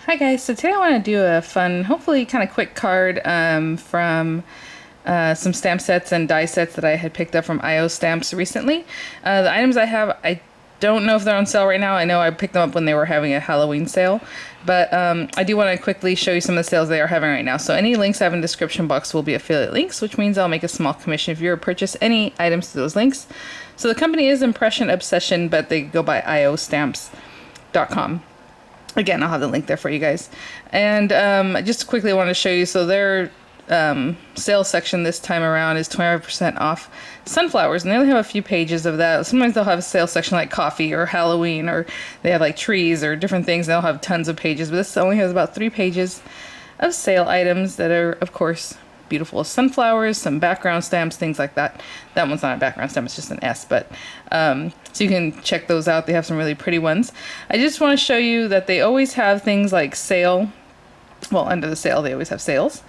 Hi guys, so today I want to do a fun, hopefully kind of quick card from some stamp sets and die sets that I had picked up from IO Stamps recently. The items I have, I don't know if they're on sale right now. I know I picked them up when they were having a Halloween sale, but I do want to quickly show you some of the sales they are having right now. So any links I have in the description box will be affiliate links, which means I'll make a small commission if you purchase any items to those links. So the company is Impression Obsession, but they go by iostamps.com. Again, I'll have the link there for you guys. And just quickly I want to show you, so their sales section this time around is 25% off sunflowers, and they only have a few pages of that. Sometimes they'll have a sales section like coffee or Halloween, or they have like trees or different things. They'll have tons of pages, but this only has about 3 pages of sale items that are, of course, beautiful sunflowers, some background stamps, things like that. That one's not a background stamp, it's just an S, but so you can check those out. They have some really pretty ones. I just want to show you that they always have things like sale. Well, under the sale, they always have sales.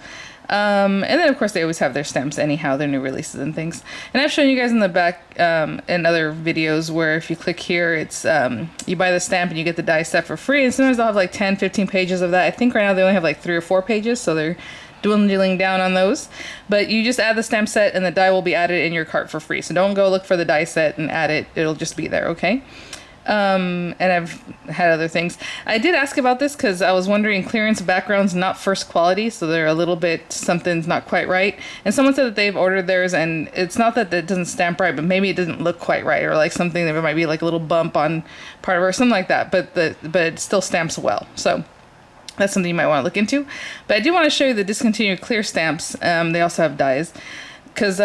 And then, of course, they always have their stamps anyhow, their new releases and things. And I've shown you guys in the back in other videos where if you click here, it's you buy the stamp and you get the die set for free. And sometimes they'll have like 10, 15 pages of that. I think right now they only have like 3 or 4 pages, so they're dwindling down on those. But you just add the stamp set and the die will be added in your cart for free. So don't go look for the die set and add it. It'll just be there, okay? And I've had other things. I did ask about this because I was wondering, clearance backgrounds not first quality, so they're a little bit, something's not quite right. And someone said that they've ordered theirs and it's not that it doesn't stamp right, but maybe it doesn't look quite right, or like something, there might be like a little bump on part of it or something like that, but it still stamps well. So that's something you might want to look into. But I do want to show you the discontinued clear stamps. They also have dies, because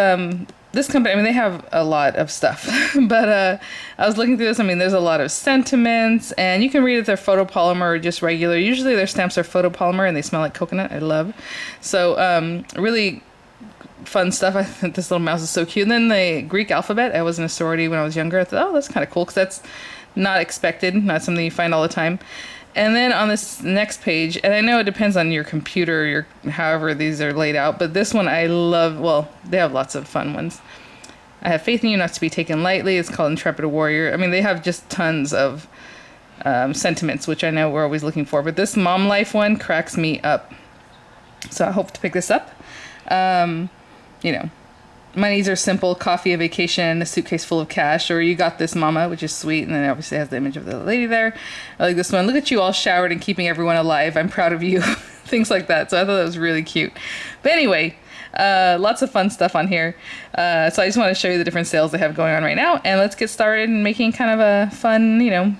this company, I mean, they have a lot of stuff. But I was looking through this. I mean, there's a lot of sentiments, and you can read if they're photopolymer or just regular. Usually their stamps are photopolymer, and they smell like coconut. I love. So really fun stuff. I think this little mouse is so cute. And then the Greek alphabet. I was in a sorority when I was younger. I thought, oh, that's kind of cool, because that's not expected, not something you find all the time. And then on this next page, and I know it depends on your computer, however these are laid out, but this one I love. Well, they have lots of fun ones. I have faith in you not to be taken lightly. It's called Intrepid Warrior. I mean, they have just tons of sentiments, which I know we're always looking for. But this mom life one cracks me up. So I hope to pick this up. You know, my needs are simple: coffee, a vacation, a suitcase full of cash, or you got this, mama, which is sweet. And then it obviously has the image of the lady there. I like this one. Look at you all showered and keeping everyone alive. I'm proud of you. Things like that. So I thought that was really cute. But anyway, lots of fun stuff on here. So I just want to show you the different sales they have going on right now. And let's get started in making kind of a fun, you know,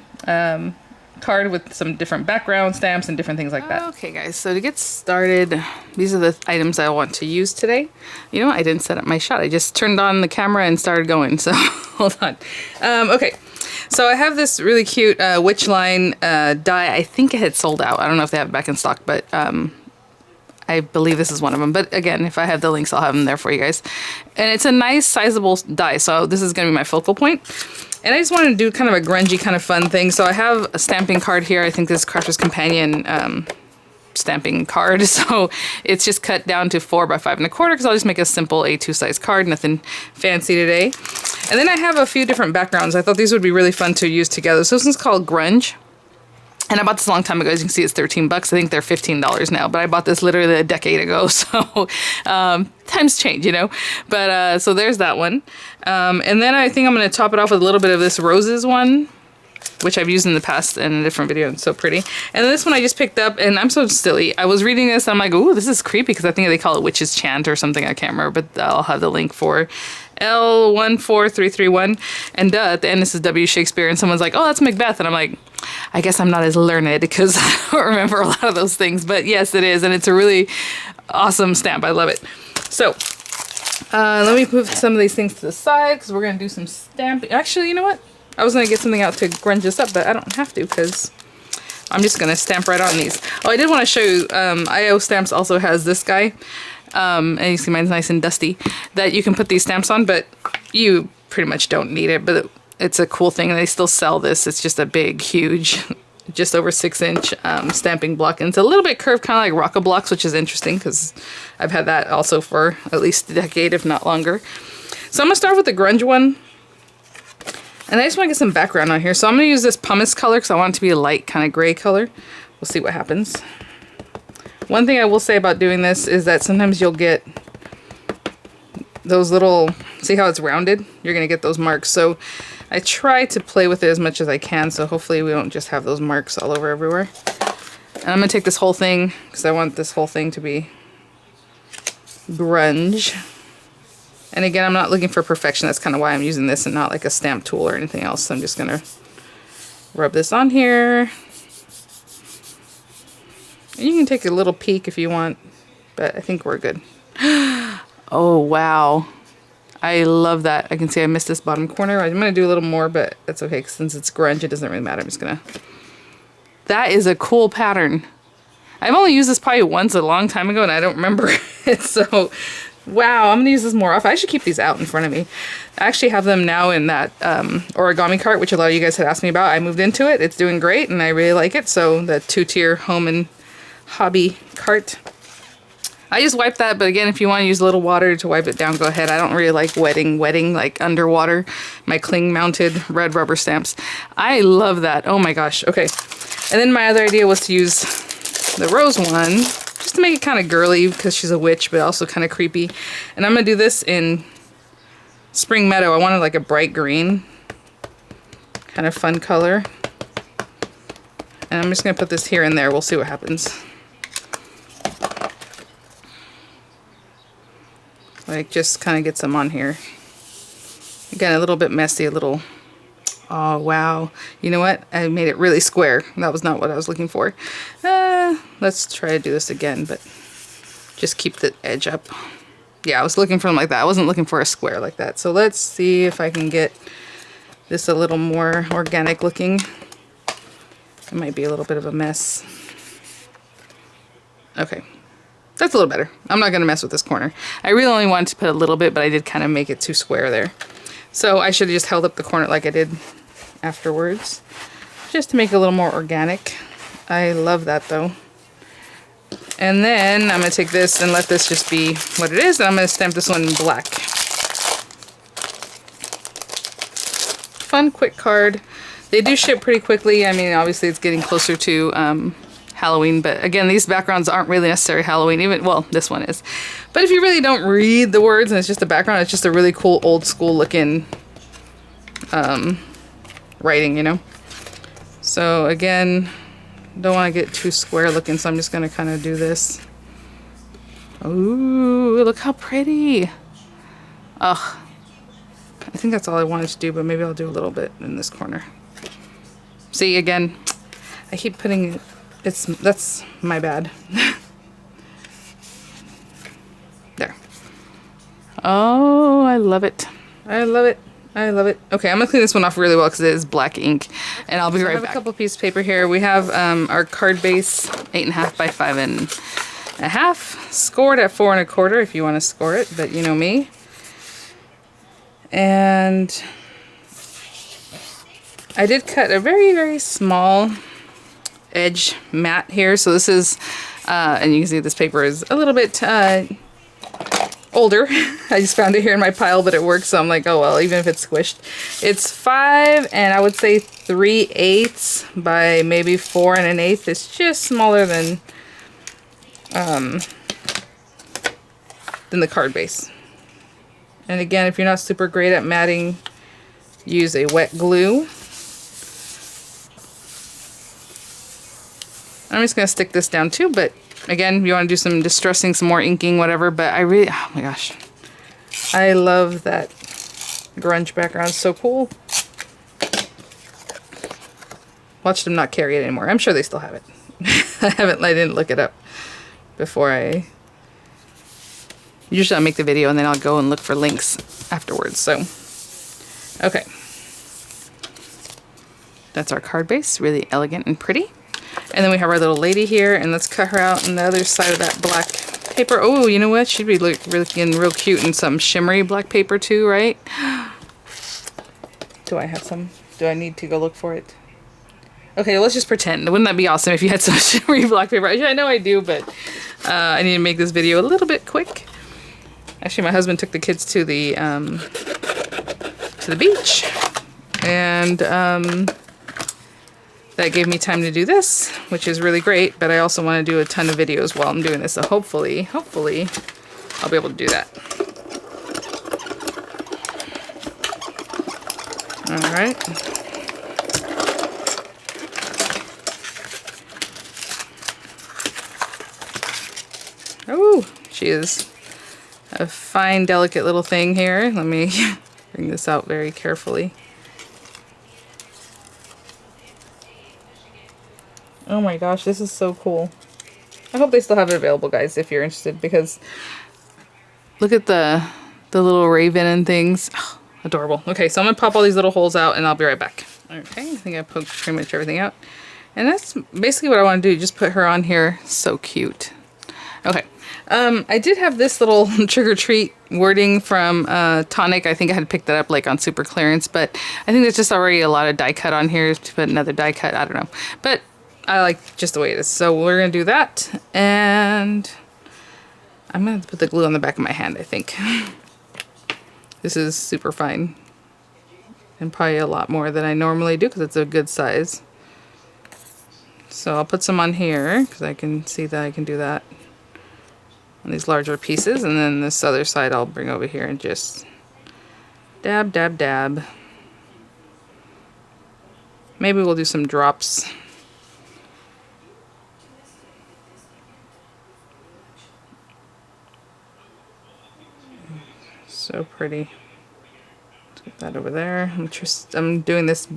card with some different background stamps and different things like that. Okay guys, so to get started, these are the items I want to use today. You know, I didn't set up my shot. I just turned on the camera and started going, so hold on. Okay, so I have this really cute Witch Line die. I think it had sold out. I don't know if they have it back in stock, but I believe this is one of them. But again, if I have the links, I'll have them there for you guys. And it's a nice sizable die, so this is going to be my focal point. And I just wanted to do kind of a grungy kind of fun thing. So I have a stamping card here. I think this is Crafter's Companion stamping card. So it's just cut down to 4 by 5 1/4, because I'll just make a simple A2 size card, nothing fancy today. And then I have a few different backgrounds. I thought these would be really fun to use together. So this one's called Grunge. And I bought this a long time ago. As you can see, it's 13 bucks. I think they're $15 now, but I bought this literally a decade ago. So times change, you know. But so there's that one. And then I think I'm going to top it off with a little bit of this Roses one, which I've used in the past in a different video. It's so pretty. And this one I just picked up, and I'm so silly. I was reading this, and I'm like, ooh, this is creepy, because I think they call it Witch's Chant or something. I can't remember, but I'll have the link for L14331. And at the end, this is W. Shakespeare, and someone's like, oh, that's Macbeth. And I'm like, I guess I'm not as learned, because I don't remember a lot of those things. But yes, it is, and it's a really awesome stamp. I love it. So let me move some of these things to the side, because we're going to do some stamping. Actually, you know what? I was going to get something out to grunge this up, but I don't have to, because I'm just going to stamp right on these. Oh, I did want to show you, IO Stamps also has this guy. And you see mine's nice and dusty, that you can put these stamps on, but you pretty much don't need it. But it's a cool thing. They still sell this. It's just a big, huge, just over 6-inch stamping block. And it's a little bit curved, kind of like Rocca blocks, which is interesting, because I've had that also for at least a decade, if not longer. So I'm going to start with the grunge one. And I just want to get some background on here. So I'm going to use this pumice color, because I want it to be a light kind of gray color. We'll see what happens. One thing I will say about doing this is that sometimes you'll get those little, see how it's rounded? You're gonna get those marks. So I try to play with it as much as I can, so hopefully we don't just have those marks all over everywhere. And I'm gonna take this whole thing, because I want this whole thing to be grunge. And again, I'm not looking for perfection. That's kind of why I'm using this and not like a stamp tool or anything else. So I'm just gonna rub this on here. And you can take a little peek if you want, but I think we're good. Oh, wow. I love that. I can see I missed this bottom corner. I'm going to do a little more, but that's okay. Since it's grunge, it doesn't really matter. I'm just going to... That is a cool pattern. I've only used this probably once a long time ago, and I don't remember it. So, wow, I'm going to use this more often. I should keep these out in front of me. I actually have them now in that origami cart, which a lot of you guys had asked me about. I moved into it. It's doing great, and I really like it. So, the 2-tier home and hobby cart. I just wipe that, but again, if you want to use a little water to wipe it down, go ahead. I don't really like wetting like underwater, my cling mounted red rubber stamps. I love that. Oh my gosh. Okay. And then my other idea was to use the rose one, just to make it kind of girly because she's a witch, but also kind of creepy. And I'm going to do this in Spring Meadow. I wanted like a bright green, kind of fun color. And I'm just going to put this here and there. We'll see what happens. Like, just kind of get some on here. Again, a little bit messy, a little... Oh, wow. You know what? I made it really square. That was not what I was looking for. Let's try to do this again, but just keep the edge up. Yeah, I was looking for them like that. I wasn't looking for a square like that. So let's see if I can get this a little more organic looking. It might be a little bit of a mess. Okay. That's a little better. I'm not going to mess with this corner. I really only wanted to put a little bit, but I did kind of make it too square there. So I should have just held up the corner like I did afterwards, just to make it a little more organic. I love that though. And then I'm going to take this and let this just be what it is. And I'm going to stamp this one in black. Fun, quick card. They do ship pretty quickly. I mean, obviously it's getting closer to Halloween, but again, these backgrounds aren't really necessarily Halloween, even, well, this one is. But if you really don't read the words and it's just a background, it's just a really cool old school looking writing, you know? So again, don't want to get too square looking, so I'm just going to kind of do this. Ooh, look how pretty. Ugh. I think that's all I wanted to do, but maybe I'll do a little bit in this corner. See, again, I keep putting... That's my bad. There. Oh, I love it. I love it. I love it. Okay, I'm gonna clean this one off really well because it is black ink, and I'll be right back. I have a couple pieces of paper here. We have our card base, 8.5 by 5.5, scored at 4 1/4 if you want to score it, but you know me. And I did cut a very, very small edge mat here, so this is and you can see this paper is a little bit older. I just found it here in my pile, but it works, so I'm like, oh well, even if it's squished. It's 5 and I would say 3/8 by maybe 4 1/8. It's just smaller than the card base. And again, if you're not super great at matting, use a wet glue. I'm just going to stick this down too, but again, if you want to do some distressing, some more inking, whatever, but I really, oh my gosh, I love that grunge background. It's so cool. Watch them not carry it anymore. I'm sure they still have it. I didn't look it up before usually I'll make the video and then I'll go and look for links afterwards. So, okay. That's our card base, really elegant and pretty. And then we have our little lady here, and let's cut her out on the other side of that black paper. Oh, you know what? She'd be looking real cute in some shimmery black paper too, right? Do I have some? Do I need to go look for it? Okay, let's just pretend. Wouldn't that be awesome if you had some shimmery black paper? I know I do, but I need to make this video a little bit quick. Actually, my husband took the kids to the beach, and that gave me time to do this, which is really great, but I also want to do a ton of videos while I'm doing this, so hopefully I'll be able to do that. Alright. Oh, she is a fine, delicate little thing here. Let me bring this out very carefully. Oh my gosh, this is so cool. I hope they still have it available, guys, if you're interested, because look at the little raven and things. Oh, adorable. Okay, so I'm gonna pop all these little holes out and I'll be right back. Okay, I think I poked pretty much everything out. And that's basically what I want to do, just put her on here. So cute. Okay, I did have this little trick or treat wording from Tonic. I think I had picked that up like on super clearance, but I think there's just already a lot of die cut on here to put another die cut. I don't know, but I like just the way it is. So we're gonna do that, and I'm gonna put the glue on the back of my hand, I think. This is super fine, and probably a lot more than I normally do because it's a good size. So I'll put some on here because I can see that I can do that on these larger pieces, and then this other side I'll bring over here and just dab, dab, dab. Maybe we'll do some drops. So pretty. Let's get that over there. I'm doing this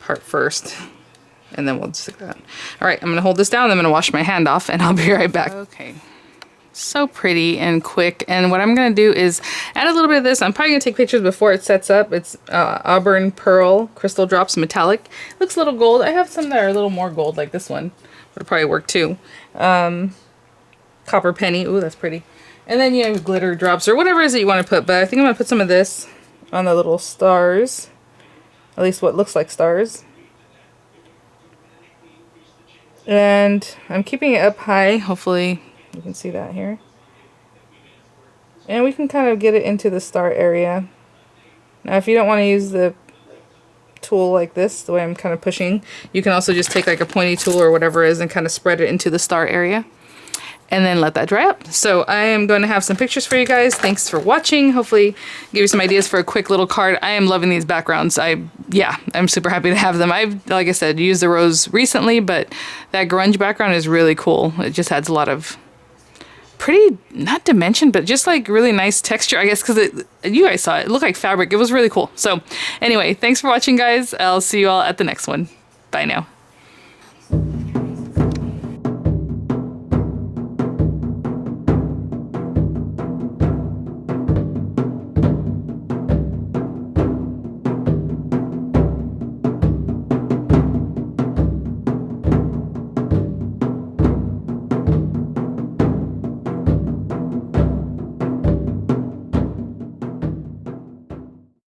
part first, and then we'll stick that. All right, I'm gonna hold this down, and I'm gonna wash my hand off, and I'll be right back. Okay. So pretty and quick, and what I'm gonna do is add a little bit of this. I'm probably gonna take pictures before it sets up. It's Auburn Pearl Crystal Drops Metallic. Looks a little gold. I have some that are a little more gold, like this one. Would probably work too. Copper Penny. Ooh, that's pretty. And then you have glitter drops or whatever it is that you want to put, but I think I'm going to put some of this on the little stars, at least what looks like stars. And I'm keeping it up high, hopefully you can see that here. And we can kind of get it into the star area. Now if you don't want to use the tool like this, the way I'm kind of pushing, you can also just take like a pointy tool or whatever it is and kind of spread it into the star area. And then let that dry up. So I am going to have some pictures for you guys. Thanks for watching. Hopefully give you some ideas for a quick little card. I am loving these backgrounds. I'm super happy to have them. I've, like I said, used the rose recently, but that grunge background is really cool. It just adds a lot of pretty, not dimension, but just like really nice texture, I guess, because you guys saw it. It looked like fabric. It was really cool. So anyway, thanks for watching, guys. I'll see you all at the next one. Bye now.